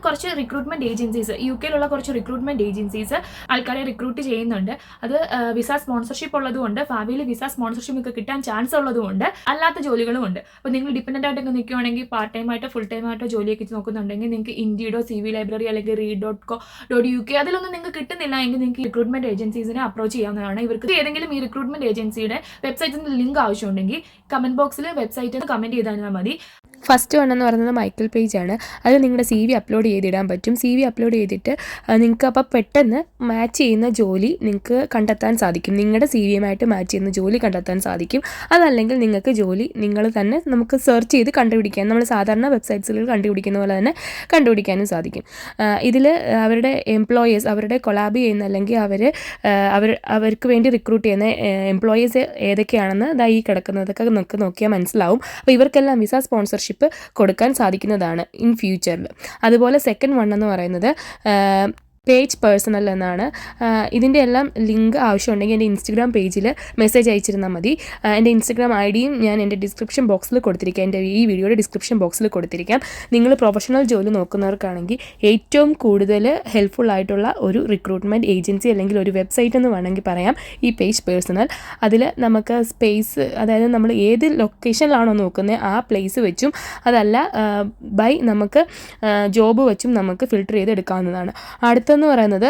കുറച്ച് recruitment agencies UK കുറച്ച് recruitment agencies ആൾക്കാരെ റിക്രൂട്ട് ചെയ്യുന്നുണ്ട്. അത് വിസ സ്പോൺസർഷിപ്പ് ഉള്ളതുകൊണ്ട്, ഭാവിയിൽ വിസ സ്പോൺസർഷിപ്പ് ഒക്കെ കിട്ടാൻ ചാൻസ് ഉള്ളതുകൊണ്ട് അല്ലാത്ത ജോലികളും ഉണ്ട്. അപ്പോൾ നിങ്ങൾ ഡിപ്പെൻഡൻ്റ് ആയിട്ടൊക്കെ നിൽക്കുകയാണെങ്കിൽ പാർട്ട് ടൈം ആയിട്ടോ ഫുൾ ടൈം ആയിട്ടോ ജോലിയൊക്കെ നോക്കുന്നുണ്ടെങ്കിൽ നിങ്ങൾക്ക് ഇൻഡീഡോ CV ലൈബ്രറി അല്ലെങ്കിൽ read.co.uk അതിലൊന്നും നിങ്ങൾക്ക് കിട്ടുന്നില്ല എങ്കിൽ നിങ്ങൾക്ക് റിക്രൂട്ട്മെന്റ് ഏജൻസീസിനെ അപ്രോച്ച് ചെയ്യാവുന്നതാണ്. ഇവർക്ക് ഏതെങ്കിലും ഈ റിക്രൂട്ട്മെന്റ് ഏജൻസിയുടെ വെബ്സൈറ്റിൽ ലിങ്ക് ആവശ്യമുണ്ടെങ്കിൽ കമന്റ് ബോക്സിൽ വെബ്സൈറ്റ് കമന്റ് ചെയ്താൽ മതി. ഫസ്റ്റ് വൺ എന്ന് പറയുന്നത് മൈക്കിൾ പേജ് ആണ്. അത് നിങ്ങളുടെ CV അപ്ലോഡ് ചെയ്തിടാൻ പറ്റും. CV അപ്ലോഡ് ചെയ്തിട്ട് നിങ്ങൾക്ക് അപ്പോൾ പെട്ടെന്ന് മാച്ച് ചെയ്യുന്ന ജോലി നിങ്ങൾക്ക് കണ്ടെത്താൻ സാധിക്കും. നിങ്ങളുടെ CVയുമായിട്ട് മാച്ച് ചെയ്യുന്ന ജോലി കണ്ടെത്താൻ സാധിക്കും. അതല്ലെങ്കിൽ നിങ്ങൾക്ക് ജോലി നിങ്ങൾ തന്നെ നമുക്ക് സെർച്ച് ചെയ്ത് കണ്ടുപിടിക്കാൻ, നമ്മൾ സാധാരണ വെബ്സൈറ്റ്സിൽ കണ്ടുപിടിക്കുന്ന പോലെ തന്നെ കണ്ടുപിടിക്കാനും സാധിക്കും. ഇതിൽ അവരുടെ എംപ്ലോയേഴ്സ്, അവരുടെ കൊളാബ് ചെയ്യുന്ന അല്ലെങ്കിൽ അവർക്ക് വേണ്ടി റിക്രൂട്ട് ചെയ്യുന്ന എംപ്ലോയേഴ്സ് ഏതൊക്കെയാണെന്ന് ഈ കിടക്കുന്നതൊക്കെ നമുക്ക് നോക്കിയാൽ മനസ്സിലാവും. അപ്പോൾ ഇവർക്കെല്ലാം വിസ സ്പോൺസർഷിപ്പ് കൊടുക്കാൻ സാധിക്കുന്നതാണ് ഇൻ ഫ്യൂച്ചറിൽ. അതുപോലെ സെക്കൻഡ് വൺ എന്ന് പറയുന്നത് പേജ് പേഴ്സണൽ എന്നാണ്. ഇതിൻ്റെ എല്ലാം ലിങ്ക് ആവശ്യമുണ്ടെങ്കിൽ എൻ്റെ ഇൻസ്റ്റഗ്രാം പേജിൽ മെസ്സേജ് അയച്ചിരുന്നാൽ മതി. എൻ്റെ ഇൻസ്റ്റഗ്രാം IDയും ഞാൻ എൻ്റെ ഡിസ്ക്രിപ്ഷൻ ബോക്സിൽ കൊടുത്തിരിക്കാം, എൻ്റെ ഈ വീഡിയോയുടെ ഡിസ്ക്രിപ്ഷൻ ബോക്സിൽ കൊടുത്തിരിക്കാം. നിങ്ങൾ പ്രൊഫഷണൽ ജോലി നോക്കുന്നവർക്കാണെങ്കിൽ ഏറ്റവും കൂടുതൽ ഹെൽപ്ഫുൾ ആയിട്ടുള്ള ഒരു റിക്രൂട്ട്മെൻറ്റ് ഏജൻസി അല്ലെങ്കിൽ ഒരു വെബ്സൈറ്റ് എന്ന് വേണമെങ്കിൽ പറയാം ഈ പേജ് പേഴ്സണൽ. അതിൽ നമുക്ക് സ്പേസ്, അതായത് നമ്മൾ ഏത് ലൊക്കേഷനിലാണോ നോക്കുന്നത് ആ പ്ലേസ് വെച്ചും അതല്ല ബൈ നമുക്ക് ജോബ് വെച്ചും നമുക്ക് ഫിൽട്ടർ ചെയ്ത് എടുക്കാവുന്നതാണ്. അടുത്തെന്ന് പറയുന്നത്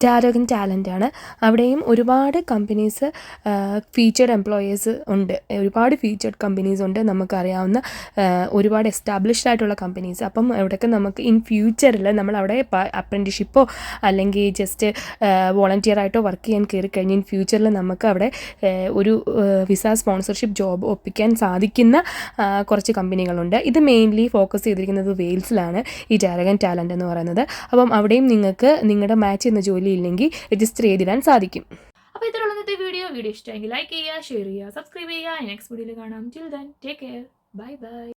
ജാരകൻ ടാലൻ്റ് ആണ്. അവിടെയും ഒരുപാട് കമ്പനീസ് ഫീച്ചേർഡ് എംപ്ലോയേഴ്സ് ഉണ്ട്, ഒരുപാട് ഫീച്ചേർഡ് കമ്പനീസ് ഉണ്ട്, നമുക്കറിയാവുന്ന ഒരുപാട് എസ്റ്റാബ്ലിഷ്ഡ് ആയിട്ടുള്ള കമ്പനീസ്. അപ്പം അവിടെയൊക്കെ നമുക്ക് ഇൻ ഫ്യൂച്ചറിൽ നമ്മളവിടെ അപ്രൻറ്റിഷിപ്പോ അല്ലെങ്കിൽ ജസ്റ്റ് വോളണ്ടിയർ ആയിട്ടോ വർക്ക് ചെയ്യാൻ കയറി കഴിഞ്ഞ് ഇൻ ഫ്യൂച്ചറിൽ നമുക്ക് അവിടെ ഒരു വിസ സ്പോൺസർഷിപ്പ് ജോബ് ഒപ്പിക്കാൻ സാധിക്കുന്ന കുറച്ച് കമ്പനികളുണ്ട്. ഇത് മെയിൻലി ഫോക്കസ് ചെയ്തിരിക്കുന്നത് വെയിൽസിലാണ് ഈ ജാരകൻ ടാലൻ്റ് എന്ന് പറയുന്നത്. അപ്പം അവിടെയും നിങ്ങൾക്ക് നിങ്ങളുടെ മാച്ച് ചെയ്യുന്ന ജോലി ഇല്ലെങ്കിൽ രജിസ്റ്റർ ചെയ്തിടാൻ സാധിക്കും. അപ്പോൾ ഇത്രയുള്ള ഇന്നത്തെ വീഡിയോ ഇഷ്ടമെങ്കിൽ ലൈക്ക് ചെയ്യുക, ഷെയർ ചെയ്യുക, സബ്സ്ക്രൈബ് ചെയ്യുക. നെക്സ്റ്റ് വീഡിയോയിൽ കാണാം. Till then take care, bye bye.